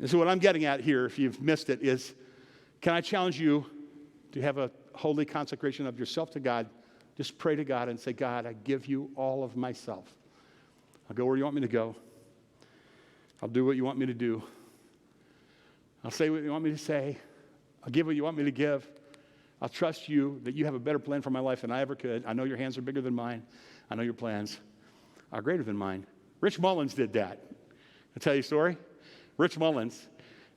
And so what I'm getting at here, if you've missed it, is can I challenge you to have a holy consecration of yourself to God? Just pray to God and say, God, I give you all of myself. I'll go where you want me to go. I'll do what you want me to do. I'll say what you want me to say. I'll give what you want me to give. I'll trust you that you have a better plan for my life than I ever could. I know your hands are bigger than mine. I know your plans are greater than mine. Rich Mullins did that. I'll tell you a story. Rich Mullins,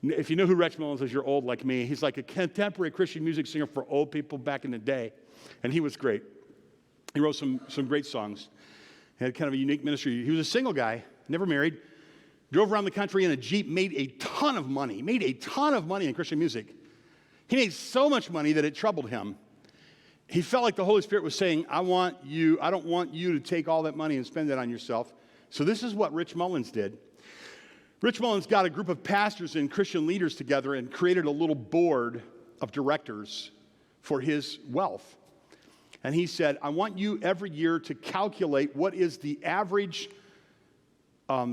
if you know who Rich Mullins is, you're old like me. He's like a contemporary Christian music singer for old people back in the day. And he was great. He wrote some great songs. He had kind of a unique ministry. He was a single guy, never married, drove around the country in a Jeep, made a ton of money in Christian music. He made so much money that it troubled him. He felt like the Holy Spirit was saying, I don't want you to take all that money and spend it on yourself. So this is what Rich Mullins did. Rich Mullins got a group of pastors and Christian leaders together and created a little board of directors for his wealth. And he said, I want you every year to calculate what is the average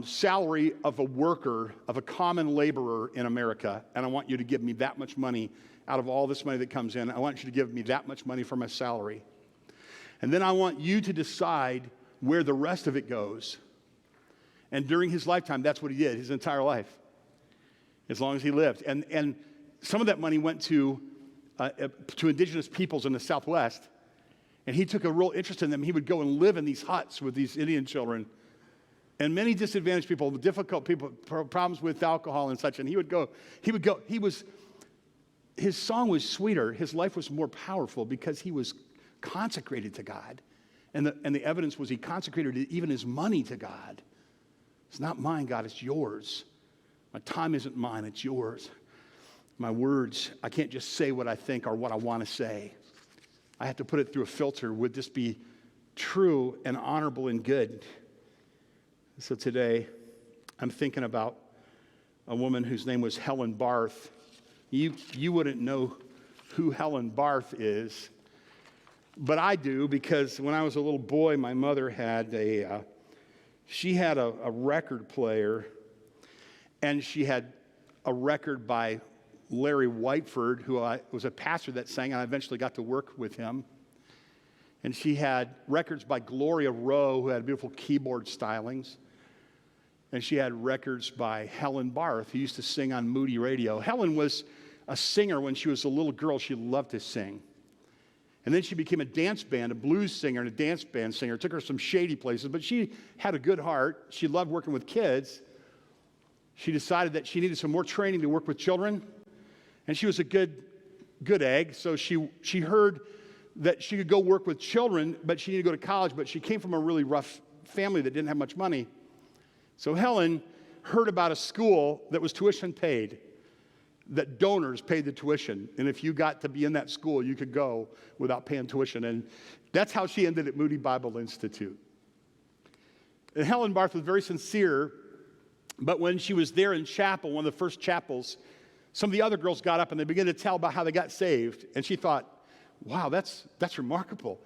salary of a worker, of a common laborer in America, and I want you to give me that much money out of all this money that comes in. I want you to give me that much money for my salary. And then I want you to decide where the rest of it goes. And during his lifetime, that's what he did, his entire life, as long as he lived. And some of that money went to indigenous peoples in the Southwest, and he took a real interest in them. He would go and live in these huts with these Indian children, and many disadvantaged people, difficult people, problems with alcohol and such, and he would go, his song was sweeter, his life was more powerful because he was consecrated to God. And the evidence was he consecrated even his money to God. It's not mine, God, it's yours. My time isn't mine, it's yours. My words, I can't just say what I think or what I want to say. I have to put it through a filter. Would this be true and honorable and good? So today, I'm thinking about a woman whose name was Helen Barth. You wouldn't know who Helen Barth is, but I do, because when I was a little boy, my mother had a record player, and she had a record by Larry Whiteford, who was a pastor that sang, and I eventually got to work with him. And she had records by Gloria Rowe, who had beautiful keyboard stylings. And she had records by Helen Barth, who used to sing on Moody Radio. Helen was a singer when she was a little girl. She loved to sing. And then she became a dance band, a blues singer and a dance band singer. It took her some shady places, but she had a good heart. She loved working with kids. She decided that she needed some more training to work with children. And she was a good egg, so she heard that she could go work with children, but she needed to go to college, but she came from a really rough family that didn't have much money. So Helen heard about a school that was tuition paid, that donors paid the tuition. And if you got to be in that school, you could go without paying tuition. And that's how she ended at Moody Bible Institute. And Helen Barth was very sincere, but when she was there in chapel, one of the first chapels, some of the other girls got up and they began to tell about how they got saved. And she thought, wow, that's remarkable.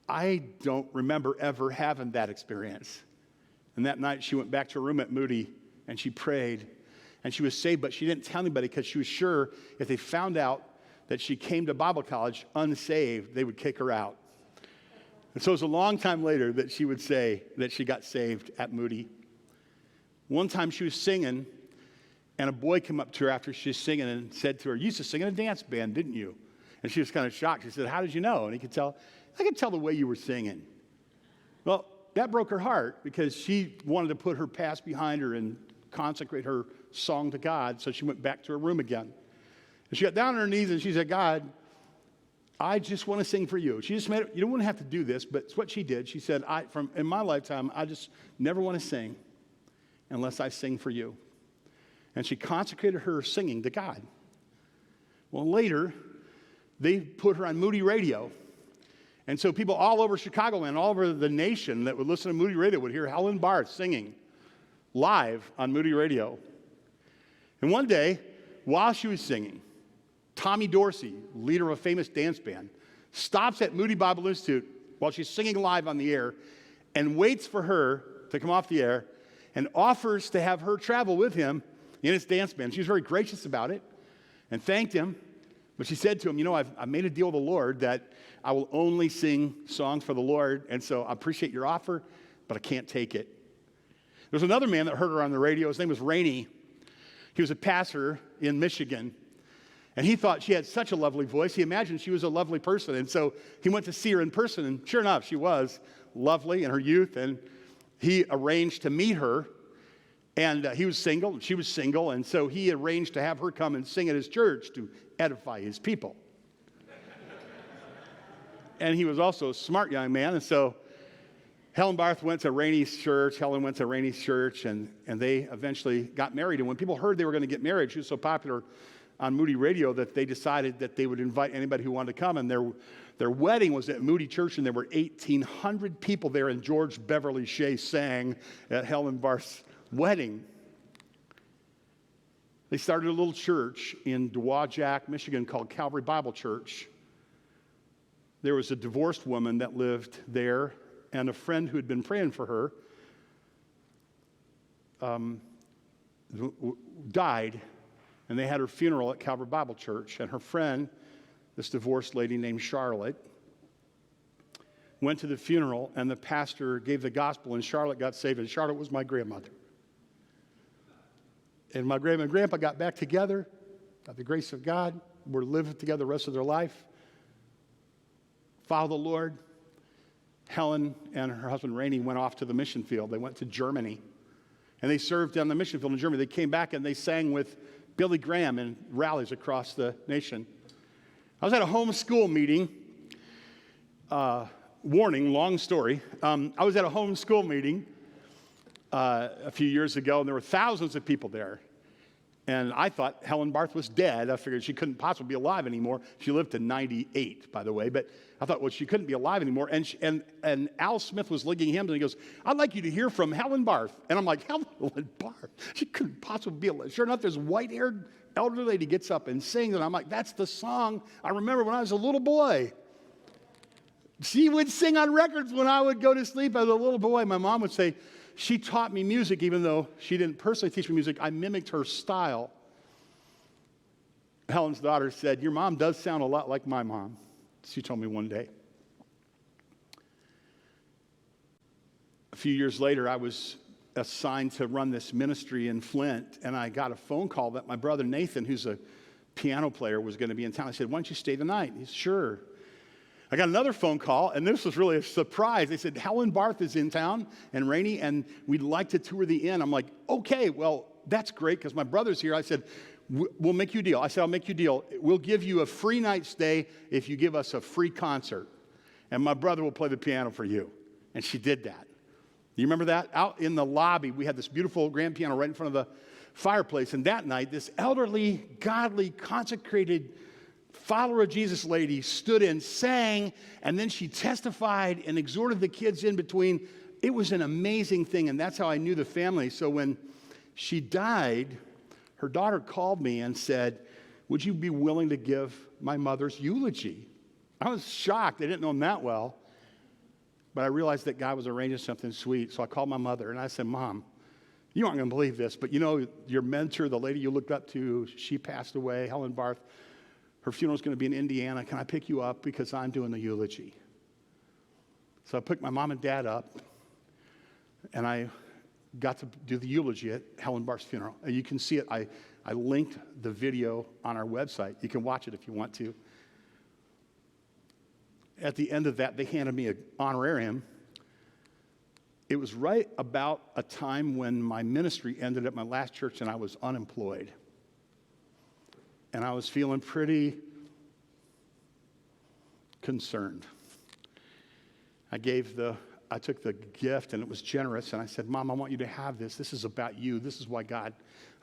I don't remember ever having that experience. And that night she went back to her room at Moody and she prayed. And she was saved, but she didn't tell anybody because she was sure if they found out that she came to Bible college unsaved, they would kick her out. And so it was a long time later that she would say that she got saved at Moody. One time she was singing, and a boy came up to her after she was singing and said to her, "You used to sing in a dance band, didn't you?" And she was kind of shocked. She said, "How did you know?" And he could tell, "I could tell the way you were singing." Well, that broke her heart because she wanted to put her past behind her and consecrate her song to God, so she went back to her room again. And she got down on her knees and she said, "God, I just want to sing for you." She just made it, you don't want to have to do this, but it's what she did. She said, in my lifetime, I just never want to sing unless I sing for you. And she consecrated her singing to God. Well, later, they put her on Moody Radio. And so people all over Chicagoland, all over the nation that would listen to Moody Radio would hear Helen Barth singing live on Moody Radio. And one day, while she was singing, Tommy Dorsey, leader of a famous dance band, stops at Moody Bible Institute while she's singing live on the air and waits for her to come off the air and offers to have her travel with him in his dance band. She was very gracious about it and thanked him. But she said to him, I've made a deal with the Lord that I will only sing songs for the Lord, and so I appreciate your offer, but I can't take it. There's another man that heard her on the radio. His name was Rainey. He was a pastor in Michigan, and he thought she had such a lovely voice. He imagined she was a lovely person, and so he went to see her in person, and sure enough, she was lovely in her youth, and he arranged to meet her, and he was single, and she was single, and so he arranged to have her come and sing at his church to edify his people. And he was also a smart young man, and so Helen Barth went to Rainey's church, Helen went to Rainey's church, and they eventually got married. And when people heard they were going to get married, she was so popular on Moody Radio that they decided that they would invite anybody who wanted to come. And their wedding was at Moody Church, and there were 1,800 people there, and George Beverly Shea sang at Helen Barth's wedding. They started a little church in Dowagiac, Michigan called Calvary Bible Church. There was a divorced woman that lived there, and a friend who had been praying for her died, and they had her funeral at Calvary Bible Church. And her friend, this divorced lady named Charlotte, went to the funeral, and the pastor gave the gospel, and Charlotte got saved, and Charlotte was my grandmother. And my grandma and grandpa got back together, by the grace of God, were living together the rest of their life, followed the Lord. Helen and her husband Rainey went off to the mission field. They went to Germany, and they served on the mission field in Germany. They came back, and they sang with Billy Graham in rallies across the nation. I was at a homeschool meeting. Warning, long story. I was at a homeschool meeting a few years ago, and there were thousands of people there. And I thought Helen Barth was dead. I figured she couldn't possibly be alive anymore. She lived to 98, by the way. But I thought, well, she couldn't be alive anymore. And Al Smith was leading hymns, and he goes, I'd like you to hear from Helen Barth. And I'm like, Helen Barth? She couldn't possibly be alive. Sure enough, this white-haired elderly lady gets up and sings, and I'm like, that's the song I remember when I was a little boy. She would sing on records when I would go to sleep as a little boy. My mom would say, she taught me music, even though she didn't personally teach me music. I mimicked her style. Helen's daughter said, your mom does sound a lot like my mom, she told me one day. A few years later, I was assigned to run this ministry in Flint, and I got a phone call that my brother Nathan, who's a piano player, was going to be in town. I said, why don't you stay the night? He said, sure. I got another phone call, and this was really a surprise. They said, Helen Barth is in town, and Rainey, and we'd like to tour the inn. I'm like, okay, well, that's great, because my brother's here. I said, we'll make you a deal. I said, I'll make you a deal. We'll give you a free night stay if you give us a free concert, and my brother will play the piano for you. And she did that. You remember that? Out in the lobby, we had this beautiful grand piano right in front of the fireplace, and that night, this elderly, godly, consecrated follower of Jesus lady stood and sang, and then she testified and exhorted the kids in between. It was an amazing thing, and that's how I knew the family. So when she died, her daughter called me and said, would you be willing to give my mother's eulogy? I was shocked. I didn't know him that well, but I realized that God was arranging something sweet. So I called my mother, and I said, Mom, you aren't going to believe this, but you know your mentor, the lady you looked up to, she passed away, Helen Barth. Her funeral's going to be in Indiana. Can I pick you up because I'm doing the eulogy? So I picked my mom and dad up, and I got to do the eulogy at Helen Barth's funeral. And you can see it. I linked the video on our website. You can watch it if you want to. At the end of that, they handed me an honorarium. It was right about a time when my ministry ended at my last church, and I was unemployed. And I was feeling pretty concerned. I took the gift, and it was generous, and I said, Mom, I want you to have this. This is about you. This is why God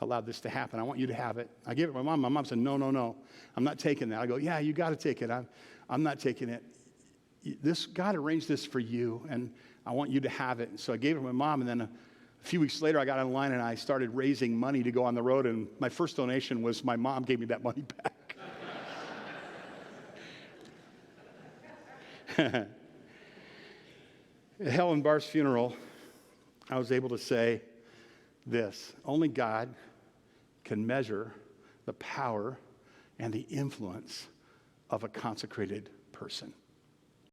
allowed this to happen. I want you to have it. I gave it to my mom. My mom said, no, I'm not taking that. I go, yeah, you got to take it. I'm not taking it. God arranged this for you, and I want you to have it. And so I gave it to my mom, and then a few weeks later, I got online and I started raising money to go on the road, and my first donation was my mom gave me that money back. At Helen Barth's funeral, I was able to say this: only God can measure the power and the influence of a consecrated person.